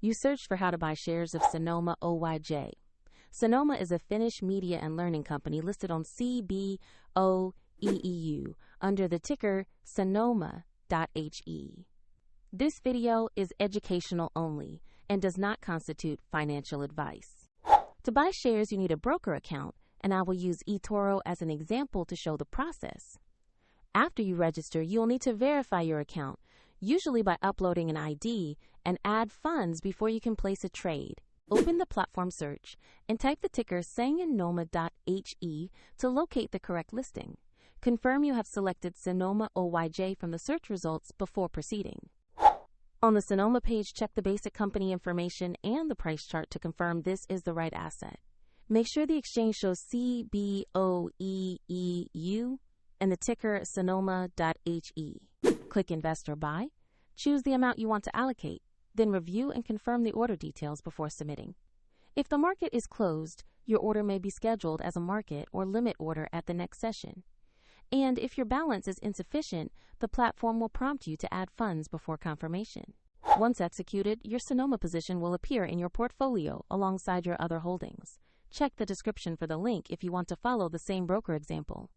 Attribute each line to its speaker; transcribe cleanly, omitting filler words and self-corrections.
Speaker 1: You searched for how to buy shares of Sanoma Oyj. Sanoma is a Finnish media and learning company listed on CBOE EU under the ticker Sanoma.HE. This video is educational only and does not constitute financial advice. To buy shares, you need a broker account, and I will use eToro as an example to show the process. After you register, you'll need to verify your account, usually by uploading an ID, and add funds before you can place a trade. Open the platform search and type the ticker Sanoma.HE to locate the correct listing. Confirm you have selected Sanoma Oyj from the search results before proceeding. On the Sanoma page, check the basic company information and the price chart to confirm this is the right asset. Make sure the exchange shows CBOE EU and the ticker Sanoma.HE. Click Invest or Buy. Choose the amount you want to allocate, then review and confirm the order details before submitting. If the market is closed, your order may be scheduled as a market or limit order at the next session. And if your balance is insufficient, the platform will prompt you to add funds before confirmation. Once executed, your Sanoma position will appear in your portfolio alongside your other holdings. Check the description for the link if you want to follow the same broker example.